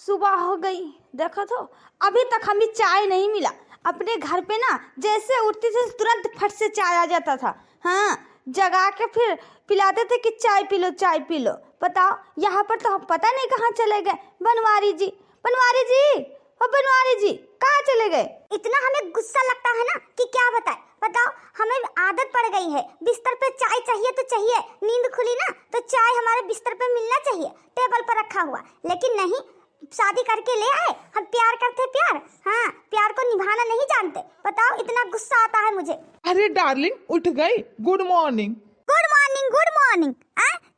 सुबह हो गई, देखो तो अभी तक हमें चाय नहीं मिला। अपने घर पे ना जैसे उठती थी तुरंत फट से चाय आ जाता था। हाँ, जगा के फिर पिलाते थे कि चाय पी लो चाय पी लो। बताओ, यहाँ पर तो हम पता नहीं कहाँ चले गए। बनवारी जी, बनवारी जी, ओ बनवारी जी, कहाँ चले गए? इतना हमें गुस्सा लगता है ना कि क्या बताएं। बताओ, हमें आदत पड़ गई है, बिस्तर पे चाय चाहिए तो चाहिए। नींद खुली ना तो चाय हमारे बिस्तर पे मिलना चाहिए, टेबल पर रखा हुआ। लेकिन नहीं, शादी करके ले आए, हम प्यार करते प्यार, हाँ प्यार को निभाना नहीं जानते। बताओ, इतना गुस्सा आता है मुझे। अरे डार्लिंग, उठ गई? Good morning. Good morning, good morning.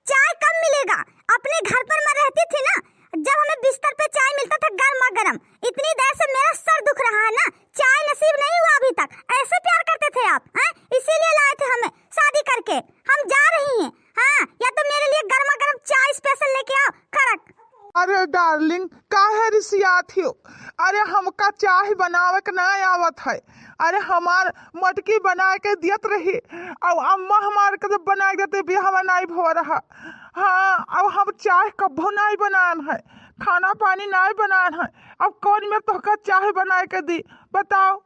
चाय कब मिलेगा? अपने घर पर मैं रहती थी ना, जब हमें बिस्तर पे चाय मिलता था गर्मा गर्म। इतनी देर से मेरा सर दुख रहा है ना, चाय नसीब नहीं हुआ अभी तक। ऐसे प्यार करते थे आप, इसीलिए लाए थे हमें शादी करके। हम जा रही हैं, हाँ, या तो मेरे लिए गर्मा गर्म चाय स्पेशल लेके आओ, कड़क। अरे डार्लिंग, काहे रिसियात हो? अरे हमका चाय बनावे के ना आवत है। अरे हमार मटकी बना के दियत रही, अब अम्मा हमार के बना देते बिहावा नहीं हो रहा। हाँ, अब हम चाय कब्बो नहीं बनान है, खाना पानी नहीं बनान है। अब कौन में तो चाय बना के दी, बताओ।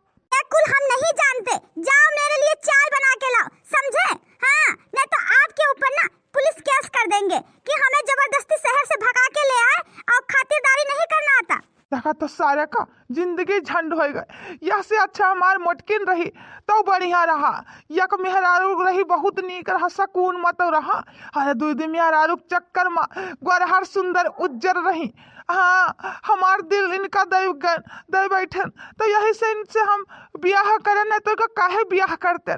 कुल हम नहीं जानते, जाओ मेरे लिए चाय बना के लाओ, समझे? हाँ, नहीं तो आपके ऊपर ना पुलिस केस कर देंगे कि हमें जबरदस्ती शहर से भगा के ले आए और खातिरदारी नहीं करना आता। देखा तो सारे का जिंदगी झंड हो गए। यह से अच्छा हमार मोटकिन रही तो बढ़िया रहा। यक मेहरारू रही बहुत नीक रहा, सकून मत रहा। अरे दूध मेहरारू चक्कर में गोरहर सुंदर उज्जर रही। हाँ, हमार दिल इनका दे बैठन, तो यही से इनसे हम ब्याह करें, नहीं तो काहे ब्याह करते।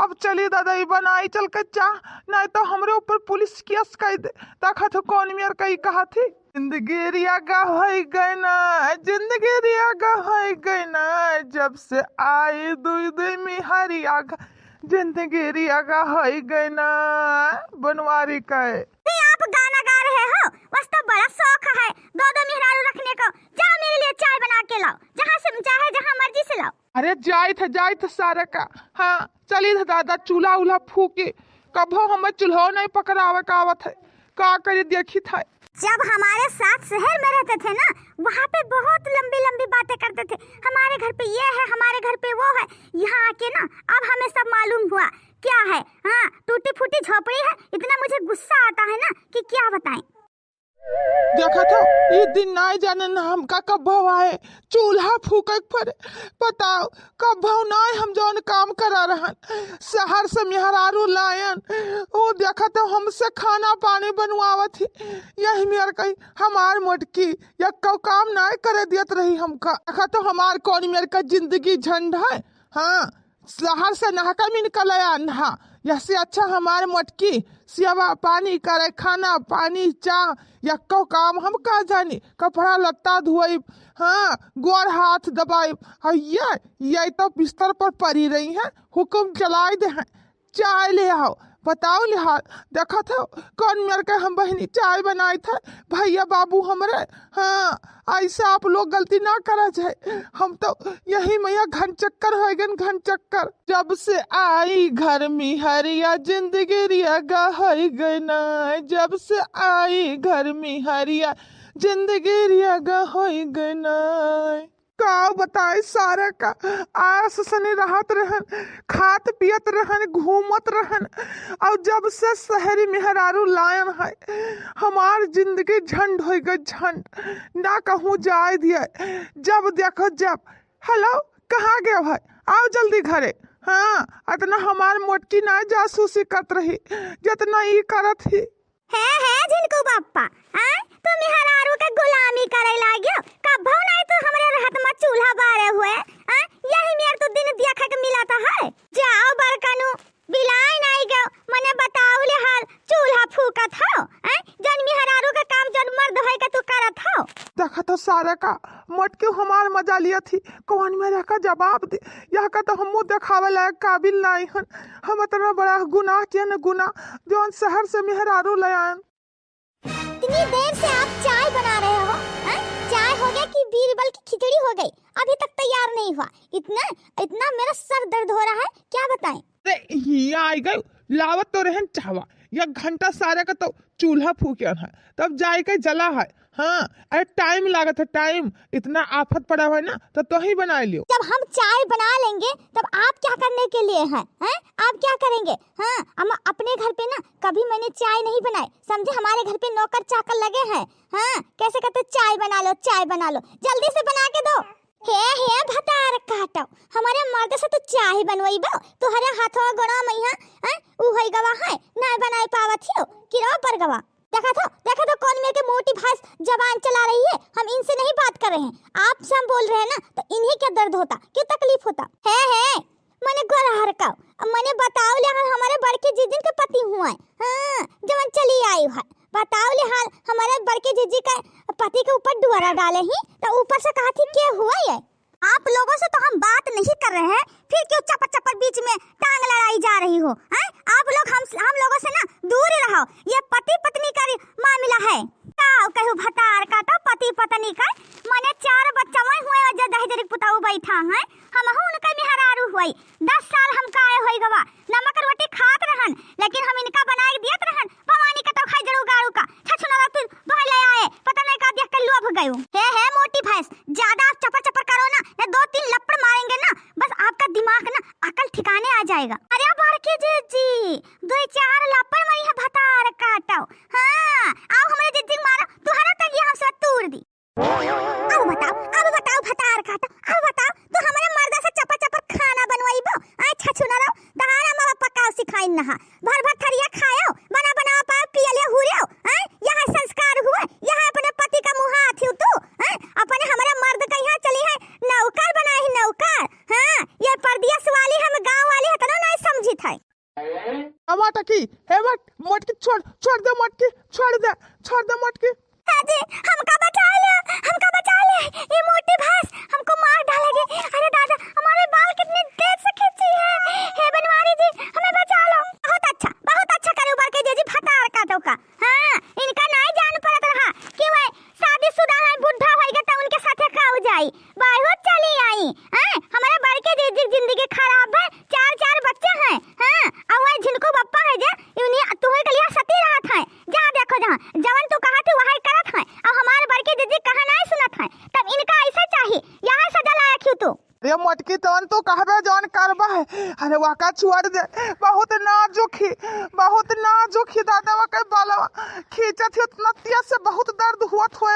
अब चली दादा बनाई चल के चाह, नहीं तो हमरे ऊपर पुलिस केस कर दे। देखा तो कौन मेर कही कहा थी, जिंदगी रियागा हो गई ना, जिंदगी रियागा हो गई ना, जब से आई दूध में हरियागा, जिंदगी रियागा हो गई ना। बनवारी का आप गाना गा रहे हो, बस तो बड़ा शौक है दो दो मेहरारू रखने को। जाओ मेरे लिए चाय बना के लाओ, जहाँ से चाहे जहाँ मर्जी से लाओ। अरे जाए थे सारे का। हाँ, चली थे दादा चूल्हा उल्हा फूके, कभो हमें चूल्हा नहीं पकड़ावे का आवत है, का करे देखी था। जब हमारे साथ शहर में रहते थे ना, वहाँ पे बहुत लंबी लंबी बातें करते थे। हमारे घर पे ये है, हमारे घर पे वो है। यहाँ आके ना अब हमें सब मालूम हुआ क्या है। हाँ, टूटी फूटी झोपड़ी है। इतना मुझे गुस्सा आता है ना कि क्या बताएं। देखा था ये दिन नहीं जाने न हमका कब आए चूल्हा फूके पड़े। बताओ कब नहीं हम जौन काम करा रहन, शहर से मेहरारू लायन, वो देखा तो हमसे खाना पानी बनवावत थी। यही मेरे कही हमार मोटकी या कौ काम नहीं करे दियत रही हमका। देखा तो हमार कौन मेरे का जिंदगी झंड है। हाँ, शहर से नहका में निकल आया नहा, यसे अच्छा हमारे मटकी सेवा पानी करे, खाना पानी चाह या को काम हम का जानी, कपड़ा लत्ता धोई, हाँ गोर हाथ दबाई। ये तो बिस्तर पर पड़ी रही है, हुक्म चलाई दे हैं चाय ले आओ। बताओ लिहाल देखा था कौन मेरे के हम बहनी चाय बनाई थे भैया बाबू हमरे। हाँ, ऐसा आप लोग गलती ना करा जाए। हम तो यही मैया घन चक्कर हो गए, घन चक्कर। जब से आई घर में हरिया जिंदगी रियागा हो गई ना, जब से आई घर में हरिया जिंदगी रियागा हो गई ना। का बताए सारे का आस सने रहत रहन, खात पियत रहन, घूमत रहन। और जब से शहरी मेहरारू लायन है, हमार जिंदगी झंड हो गई झंड, ना कहूँ जाए दिया। जब देखो जब हेलो कहाँ गया भाई, आओ जल्दी घरे। हाँ, इतना हमार मोटकी ना जासूसी करत रही जितना ई करत ही है जिनको बाप्पा, तुम मेहरारू के गुलामी करे लागियो। कभो नहीं तो हमरे रहत में चूल्हा बारे हुए। यही मेरे तो दिन देखा के मिला था है। जाओ बरकनु बिलाई नहीं गयो, मने बताओ ले हाल चूल्हा फूकत हो। जन मेहरारू का काम जन मर्द है के तू करत हो। देखा तो सारे का मटके हमार मजा लिया थी, कौन मेरे का जवाब दे। यह का तो हम देखावे लायक काबिल नहीं हन। हम इतना बड़ा गुनाह किया न गुनाह जो शहर से मेहरारू लायन। इतनी देर से आप चाय बना रहे हो, चाय हो गया कि बीरबल की खिचड़ी हो गई? अभी तक तैयार नहीं हुआ। इतना इतना मेरा सर दर्द हो रहा है, क्या बताएं। ये आई गई लावत तो रहन चाहवा, या घंटा सारे का तो चूल्हा फूकियन है, तब जाए के जला है। हाँ अरे टाइम लागत है, टाइम इतना आफत पड़ा हुआ है ना, तो ही बना लियो। जब हम चाय बना लेंगे तब आप क्या करने के लिए हैं? आप क्या करेंगे? हाँ, हम अपने घर पे ना कभी मैंने चाय नहीं बनाई, समझे? हमारे घर पे नौकर चाकर लगे हैं। हाँ, कैसे कहते चाय बना लो, चाय बना लो, जल्दी से बना के दो। हे भतार काटो, हमारे मर्द से तो चाय बनवाई बो, तुम्हारे हाथों गोड़ा मैया ऊ है गवा है ना बनाई पावत हो किरो पर गवा। देखा तो कौन मेरे के मोटी भास जबान चला रही है। हम इनसे नहीं बात कर रहे हैं, आपसे हम बोल रहे हैं ना, तो इन्हें क्या दर्द होता, क्यों तकलीफ होता है? मैंने गोरहर का मैंने बताओ ले हमारे बड़के जीजी के पति हुआ है। हाँ, जवन चली आई है, बताओ ले हाल हमारे बड़के जीजी का पति के ऊपर डुअरा डाले ही तो ऊपर से कहा थी क्या हुआ है। आप लोगों से तो हम बात नहीं कर रहे हैं, फिर क्यों चपर बीच में टांग लड़ाई जा रही हो? हैं? आप लोग हम लोगों से ना दूर ही रहो, ये पति पत्नी का मामला है। कहूँ भतार का तो पति पत्नी का मैंने 4 बच्चा में हुए जो दहेजरी पुताऊ बैठा है, हम उनका मेहरारू हुई 10 साल हम का होई गवा, नमक रोटी खात रहन, लेकिन हम इनका बनाए दियत रहन, भवानी का तो खाई जरू गारू का छछुना फिर दोहे ले आए, पता नहीं का देख के लोभ गयो। हे मोटी भैंस, ज्यादा आप चपर करो ना, 2-3 लपड़ मारेंगे ना, बस आपका दिमाग ना अकल ठिकाने आ जाएगा। अरे बड़के जीजी 2-4 लपड़ मारी है भतार काटो। हाँ, आओ हमारे जीजी मारा, तुहरा तक ये हमसे तूर दी। अब बताओ भतार काटो, अब बताओ तू हमारे मर्दा से चपर खाना बनवाई बो, छछुना रहो, दहाड़ा मावा पकाओ सिखाई नहा, भर थरिया खाओ, बना पाओ पियले हुरियो, यहाँ संस्कार हुआ, यहाँ अपने पति का मुँह हाथ तू, अपने हमारे मर्द का यहाँ चली है नौकर बना ही नौकर। हाँ, ये परदेश वाली हम गांव वाली है तो नहीं समझी था। मटकी हे मटकी छोड़ दे, मटकी छोड़ दे मटकी। दादी हमका बचा ले, ये मोटी भैंस हमको मार डालेगी। अरे दादा हमारे बाल कितने तेज से खींची है। हे बनवारी जी हमें बचा लो। बहुत अच्छा करो बड़के जीजी भतार काटो का। हाँ, इनका नहीं जान पड़त रहा कि वह शादीशुदा है, बुढ़ा होएगा तो उनके साथे का हो जाई, बहुत चली आई। हमारे बड़के जीजी जिंदगी खराब है, 4 बच्चे हैं। हाँ, और वह जिनको बप्पा है जे उन्हीं तुम्हें के लिए सती रहत है। जहाँ देखो जहाँ जवन तू कहा थी वही करत है, और हमारे बड़के जीजी कहा नहीं सुनत है, तब इनका ऐसा चाहिए, यहाँ सजा लाया क्यों तू? अरे मटकी तवन तो कहबे जौन करबा है, अरे वाका छोड़ दे, बहुत नाजुक दादा वाका बालवा खींचत ही उतना तेज से बहुत दर्द हुआ हुए।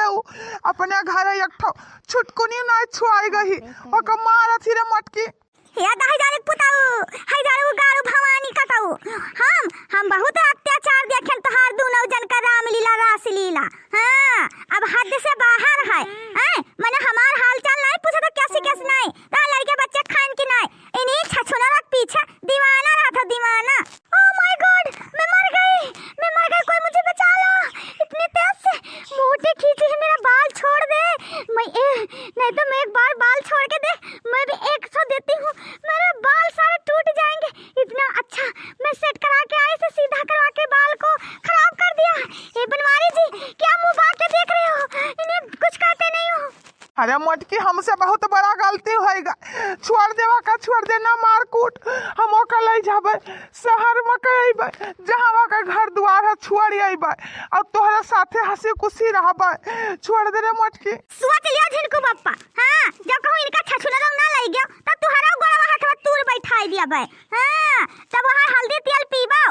अपने घर एक ठो छुटकुनी नहीं छुआई गई, वाका मारत ही रे मटकी। या दहेजारे पुताऊ, हजारू गारू भवानी कटाऊ, हम बहुत अत्याचार देखें तोहार दोनों जन का रामलीला रासलीला। हाँ, अब हद से बाहर है। मैंने हमार हालचाल नहीं पूछा तो कैसे नहीं, तो लड़के बच्चे खान की नहीं, इन्हीं छछुना रख पीछे दीवाना रहा था, दीवाना। ओह माय गॉड, मैं मर गई, कोई मुझे बचा लो। इतनी तेज से मोटी खींची है, मेरा बाल छोड़ दे, नहीं तो मैं एक बार बाल छोड़ के दे, मैं भी 100 देती हूँ, मेरे बाल सारे टूट जाएंगे। इतना अच्छा मैं सेट करा के आई से सीधा करवा के बाल को खराब कर दिया। ये बनवारी जी क्या मुंह बात के देख रहे हो, इन्हें कुछ कहते नहीं हो। अरे मटकी हमसे बहुत बड़ा गलती होएगा, छोड़ देना मार कूट, हम ओका ले जाबे शहर में कइबे, जहां का घर द्वार है छोड़ आइबे, और तोहरा साथे हंसी खुशी रहबे। छोड़ दे रे मटकी। सोच लिया झिनको बप्पा। हाँ, जब कहूं इनका छछुना रंग ना लग गया, तब तुहरा गोड़ा हटवा तूर बैठाई दिया बे। हाँ, तब वहां हल्दी तेल पीबाओ,